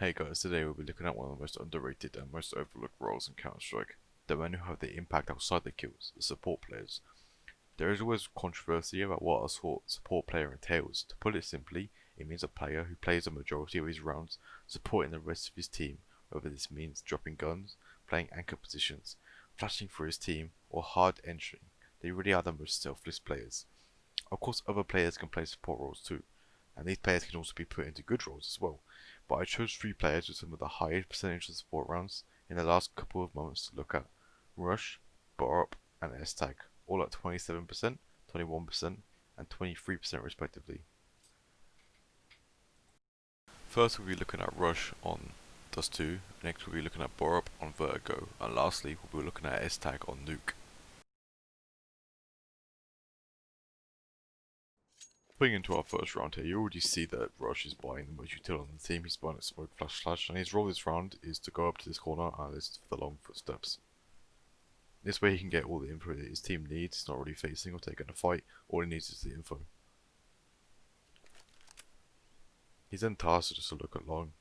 Hey guys, today we'll be looking at one of the most underrated and most overlooked roles in Counter-Strike, the men who have the impact outside the kills, the support players. There is always controversy about what a support player entails. To put it simply, it means a player who plays a majority of his rounds supporting the rest of his team, whether this means dropping guns, playing anchor positions, flashing for his team, or hard entering. They really are the most selfless players. Of course, other players can play support roles too, and these players can also be put into good roles as well. But I chose 3 players with some of the highest percentage of support rounds in the last couple of months to look at: Rush, Borup, and S-Tag, all at 27%, 21%, and 23% respectively. First we'll be looking at Rush on Dust 2, next we'll be looking at Borup on Vertigo, and lastly we'll be looking at S-Tag on Nuke. Putting into our first round here, you already see that Rush is buying the most util on the team. He's buying a smoke flash, and his role this round is to go up to this corner and listen for the long footsteps. This way he can get all the info that his team needs. He's not really facing or taking a fight, all he needs is the info. He's then tasked just to look at long,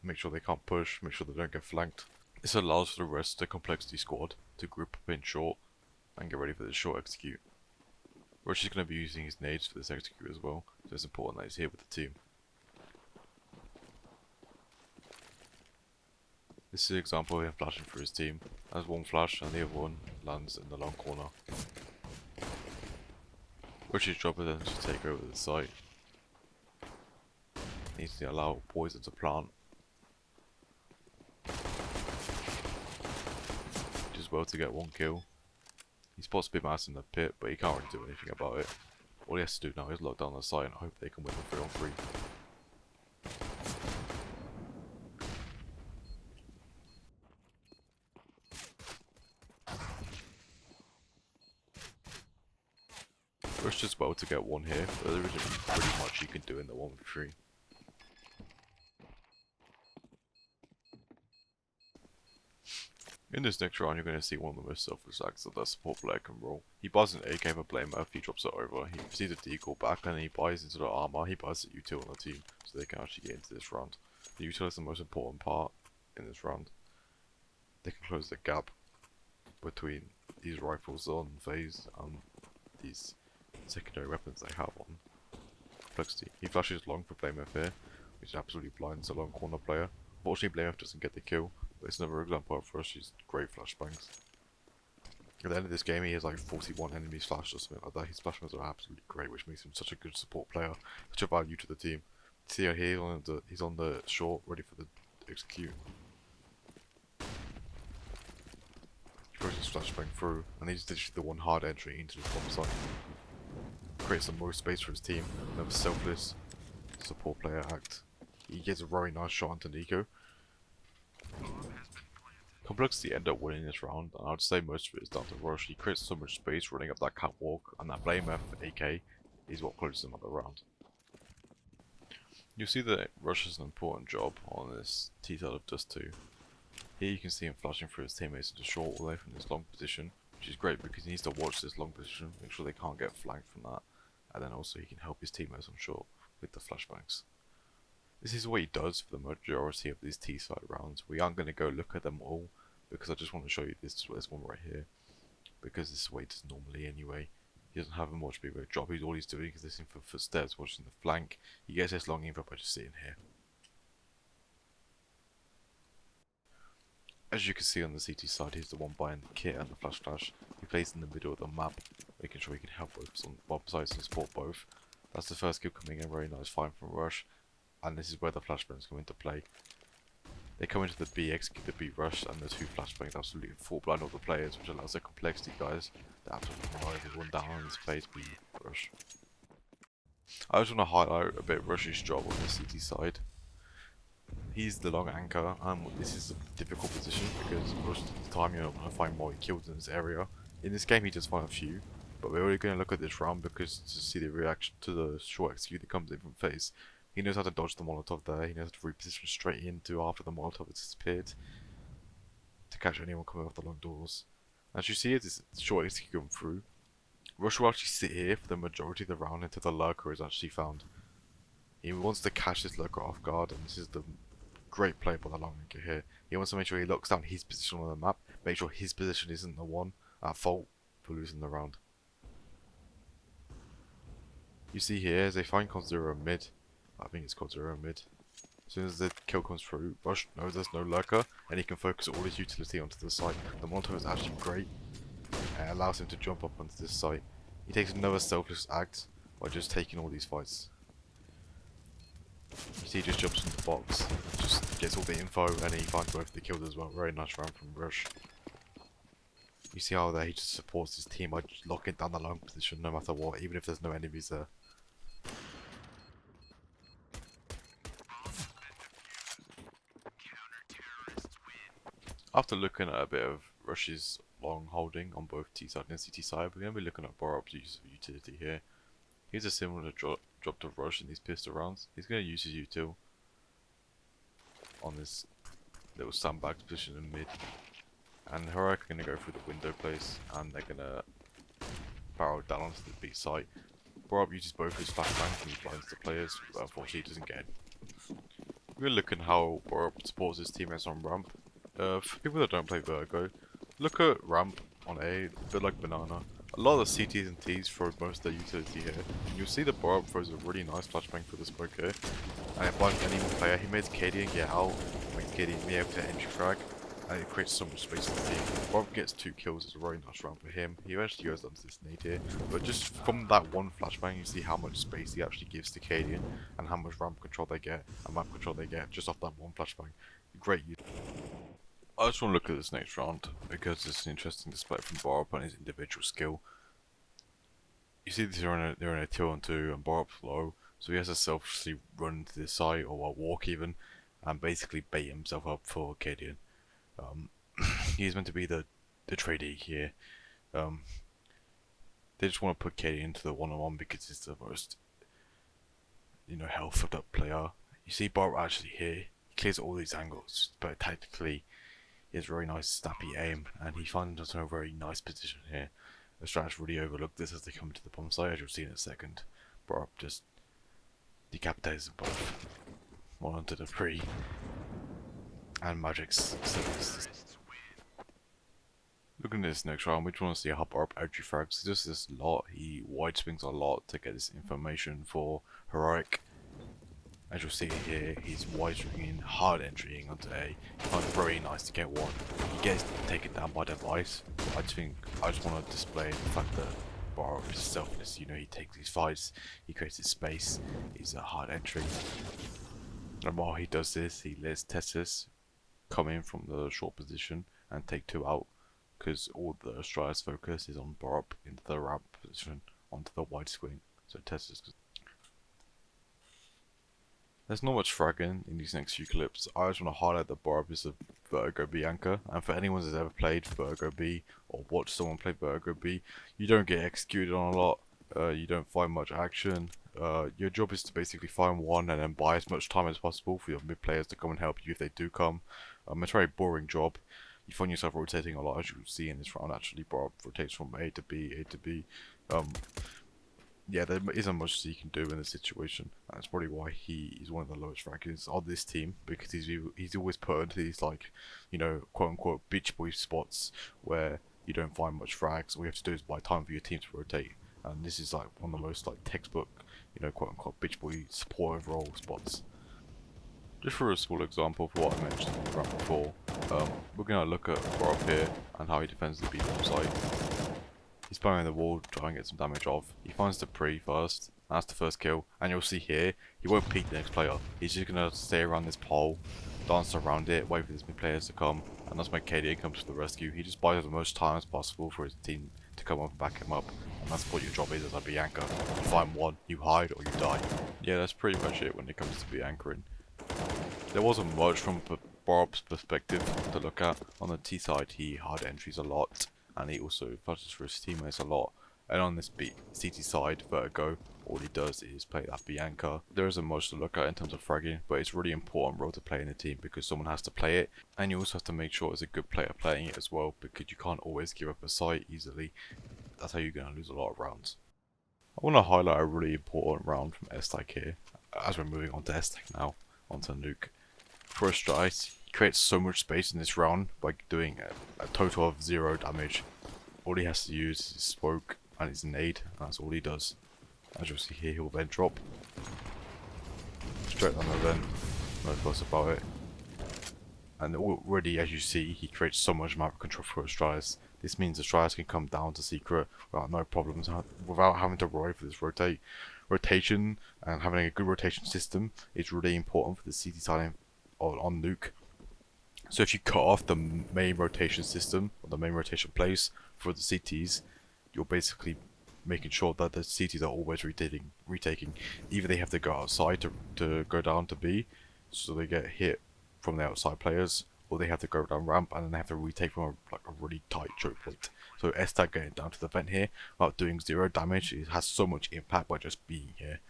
make sure they can't push, make sure they don't get flanked. This allows for the rest of the complexity squad to group up in short and get ready for the short execute. Rush is going to be using his nades for this execute as well, so it's important that he's here with the team. This is an example of him flashing for his team. As one flash and the other one lands in the long corner. Rush's job is then to take over the site. He needs to allow poison to plant. Just well to get one kill. He spots Big Mass in the pit, but he can't really do anything about it. All he has to do now is lock down the site and hope they can win the 3-on-3. Rush does well to get one here, but there isn't pretty much you can do in the 1v3. In this next round, you're going to see one of the most selfless acts that the support player can roll. He buys an AK for Blamer, he drops it over, he receives a decoy back, and then he buys into the armor, he buys the util on the team, so they can actually get into this round. The util is the most important part in this round. They can close the gap between these rifles on phase and these secondary weapons they have on complexity. He flashes long for Blamer here, which absolutely blinds the long corner player. Unfortunately, Blamer doesn't get the kill. It's another example of Rush's great flashbangs. At the end of this game, he has like 41 enemies flashed or something like that. His flashbangs are absolutely great, which makes him such a good support player, such a value to the team. See here, he's on the short, ready for the execute. He throws his flashbang through, and he's literally the one hard entry into the bomb site. Creates the most space for his team. Another selfless support player act. He gets a very nice shot onto Nico. Complexity end up winning this round, and I'd say most of it is down to Rush. He creates so much space running up that catwalk, and that Blame F AK is what closes him up the round. You'll see that Rush has an important job on this T-side of Dust 2. Here you can see him flashing through his teammates into short all the way from this long position, which is great because he needs to watch this long position, make sure they can't get flanked from that, and then also he can help his teammates on short with the flashbangs. This is what he does for the majority of these T-side rounds. We aren't going to go look at them all, because I just want to show you this one right here. Because this is what he does normally anyway. He doesn't have a much bigger job. All he's doing is listening for footsteps, watching the flank. He gets this long info by just sitting here. As you can see on the CT side, he's the one buying the kit and the flash. He plays in the middle of the map, making sure he can help both sides and support both. That's the first kill coming in, very nice find from Rush. And this is where the flashbangs come into play. They come into the B, execute the B rush, and the 2 flashbangs absolutely full blind all the players, which allows the complexity guys to absolutely run everyone down on this phase B rush. I just want to highlight a bit Rush's job on the CT side. He's the long anchor, and this is a difficult position because most of the time you're not going to find more kills in this area. In this game he does find a few, but we're already going to look at this round because to see the reaction to the short execute that comes in from phase. He knows how to dodge the Molotov there, he knows how to reposition straight into after the Molotov has disappeared to catch anyone coming off the long doors. As you see as this short execute going through, Rush will actually sit here for the majority of the round until the lurker is actually found. He wants to catch this lurker off guard, and this is the great play by the long anchor here. He wants to make sure he locks down his position on the map, make sure his position isn't the one at fault for losing the round. You see here, as they find Zero mid, I think it's Zero mid. As soon as the kill comes through, Rush knows there's no lurker, and he can focus all his utility onto the site. The Molotov is actually great, and it allows him to jump up onto this site. He takes another selfless act by just taking all these fights. You see he just jumps in the box, just gets all the info, and he finds both the kills as well. Very nice round from Rush. You see how there he just supports his team by just locking down the long position no matter what, even if there's no enemies there. After looking at a bit of Rush's long holding on both T side and CT side, we're going to be looking at Borup's use of utility here. Here's a similar drop to Rush in these pistol rounds. He's going to use his util on this little sandbag position in mid. And Heroic are going to go through the window place, and they're going to barrel down onto the B site. Borup uses both his flashbangs and he blinds the players, but unfortunately he doesn't get in. We're looking how Borup supports his teammates on ramp. For people that don't play Virgo, look at ramp on A, a bit like Banana. A lot of the CTs and Ts throw most of their utility here. And you'll see that Borup throws a really nice flashbang for the smoke here. And it blinds any player. He makes KD get out, makes KD be able to entry frag, and it creates so much space in the team. Borup gets 2 kills, it's a very nice round for him. He eventually goes onto this nade here, but just from that one flashbang you see how much space he actually gives to KD and how much ramp control they get and map control they get just off that one flashbang. Great. I just want to look at this next round because it's an interesting display from Borup and his individual skill. You see they're in a 2-on-2 and Borup's low, so he has to selfishly run to the side or walk even and basically bait himself up for Cadian. He's meant to be the tradee here. They just want to put Cadian into the one-on-one because he's the most, health up player. You see Borup actually here, he clears all these angles, but tactically he has very nice snappy aim, and he finds himself in a very nice position here. The Strats really overlook this as they come to the bomb site, as you'll see in a second. Borup just decapitates them both. One onto the pre, and Magic's looking at this next round, we just want to see how Borup entry frags. He does this a lot, he wide swings a lot to get this information for Heroic. As you'll see here, he's wide swinging, hard entering onto A. He finds it very nice to get one. He gets taken down by device. I just want to display the fact that Borup is selfless. He takes these fights, he creates his space, he's a hard entry. And while he does this, he lets Tessus come in from the short position and take 2 out, because all the Strider's focus is on Borup into the ramp position onto the wide swing. So Tessus. There's not much fragging in these next few clips. I just want to highlight that Borup is a Virgo B anchor, and for anyone that's ever played Virgo B or watched someone play Virgo B, you don't get executed on a lot, you don't find much action. Your job is to basically find one and then buy as much time as possible for your mid players to come and help you if they do come. It's a very boring job. You find yourself rotating a lot, as you can see in this round. Actually, Borup rotates from A to B, A to B. Yeah, there isn't much he can do in this situation. That's probably why he is one of the lowest rankings on this team, because he's always put into these, like, quote unquote bitch boy spots where you don't find much frags. All you have to do is buy time for your team to rotate, and this is like one of the most like textbook, quote unquote bitch boy support overall spots. Just for a small example for what I mentioned in the round before, we're gonna look at Borup here and how he defends the B bomb site. He's spamming the wall, trying to get some damage off. He finds the pre first, and that's the first kill. And you'll see here, he won't peek the next player. He's just going to stay around this pole, dance around it, wait for his mid players to come. And that's when KDA comes to the rescue. He just buys the most time as possible for his team to come up and back him up. And that's what your job is as a B anchor. You find one, you hide, or you die. Yeah, that's pretty much it when it comes to B anchoring. There wasn't much from Borup's perspective to look at. On the T side, he hard entries a lot, and he also flashes for his teammates a lot. And on this CT side, Vertigo, all he does is play that B anchor. There isn't much to look at in terms of fragging, but it's a really important role to play in the team because someone has to play it, and you also have to make sure it's a good player playing it as well, because you can't always give up a site easily. That's how you're going to lose a lot of rounds. I want to highlight a really important round from S-Stack here, as we're moving on to S-Stack now, onto Nuke. For a strike, he creates so much space in this round by doing a total of 0 damage. All he has to use is his smoke and his nade, and that's all he does. As you'll see here, he'll then drop straight on the vent, no fuss about it. And already, as you see, he creates so much map control for his Strides. This means the Strides can come down to secret without no problems, without having to worry for this rotation, and having a good rotation system is really important for the CT side on Nuke. So if you cut off the main rotation system, or the main rotation place for the CTs, you're basically making sure that the CTs are always retaking. Either they have to go outside to go down to B, so they get hit from the outside players, or they have to go down ramp and then they have to retake from a really tight choke point. So S-Tag getting down to the vent here without doing 0 damage, it has so much impact by just being here.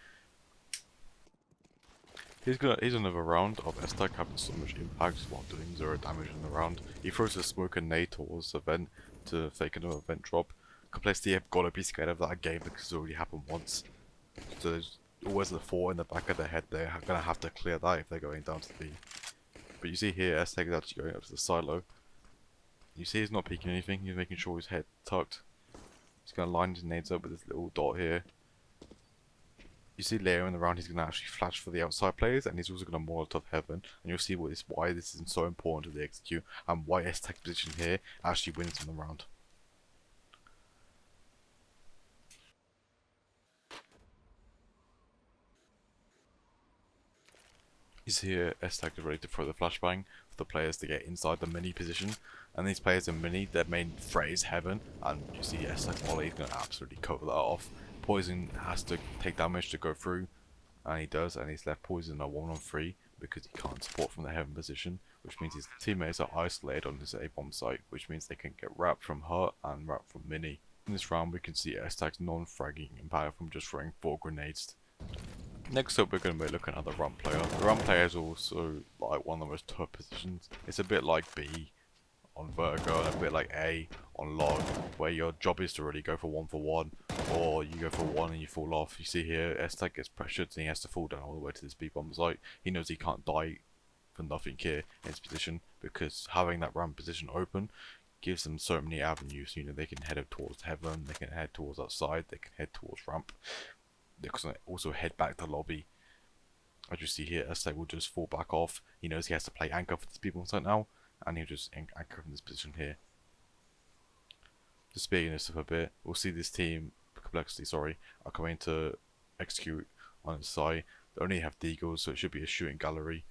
Here's another round of S-Tag having so much impact while doing 0 damage in the round. He throws a smoke and nade towards the vent to fake another vent drop. Complexity have gotta be scared of that again because it's already happened once. So there's always the thought in the back of their head they're gonna have to clear that if they're going down to B. But you see here, S-Tag is actually going up to the silo. You see he's not peeking anything, he's making sure his head tucked. He's gonna line his nades up with this little dot here. You see later in the round he's going to actually flash for the outside players, and he's also going to Molotov heaven, and you'll see why this is so important to the execute and why S-Tag's position here actually wins in the round. You see here S-Tag is ready to throw the flashbang for the players to get inside the mini position, and these players in mini, their main threat is heaven, and you see S-Tag's volley is going to absolutely cover that off. Poison has to take damage to go through, and he does, and he's left Poison a 1-on-3 because he can't support from the heaven position, which means his teammates are isolated on this A-bomb site, which means they can get wrapped from Hurt and wrapped from Mini. In this round we can see S-Tag's non-fragging impact from just throwing 4 grenades. Next up we're going to be looking at the ramp player. The ramp player is also like one of the most tough positions. It's a bit like B on Vertigo and a bit like A on Log, where your job is to really go for 1-for-1, or you go for 1 and you fall off. You see here, S-Tag gets pressured and he has to fall down all the way to this B-bomb site. He knows he can't die for nothing here in his position, because having that ramp position open gives them so many avenues. You know, they can head towards heaven, they can head towards outside, they can head towards ramp, they can also head back to lobby. As you see here, S-Tag will just fall back off. He knows he has to play anchor for this B-bomb site now, and he'll just anchor in this position here. Just speeding this up a bit, we'll see this team, Complexity, are coming to execute on his side. They only have deagles, so it should be a shooting gallery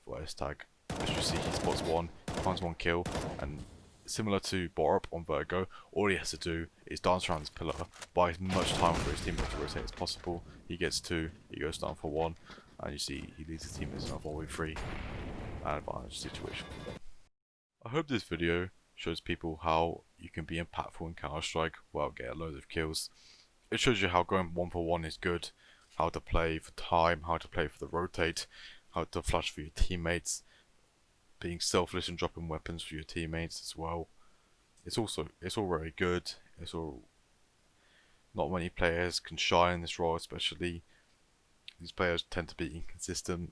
for S-Tag. As you see, he spots one, he finds 1 kill, and similar to Borup on Vertigo, all he has to do is dance around this pillar, buy as much time for his teammate to rotate as possible. He gets 2, he goes down for 1, and you see he leaves his teammates in a volley 3 advantage situation. I hope this video shows people how you can be impactful in Counter-Strike without getting loads of kills. It shows you how going 1-for-1 is good, how to play for time, how to play for the rotate, how to flash for your teammates, being selfless and dropping weapons for your teammates as well. It's all very good. Not many players can shine in this role, especially. These players tend to be inconsistent.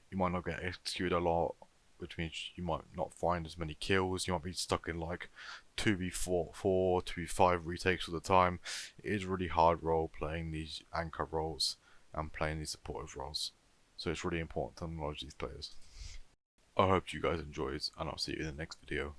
You might not get executed a lot, which means you might not find as many kills. You might be stuck in like 2v4, 2v5 retakes all the time. It is a really hard role playing these anchor roles and playing these supportive roles. So it's really important to acknowledge these players. I hope you guys enjoyed, and I'll see you in the next video.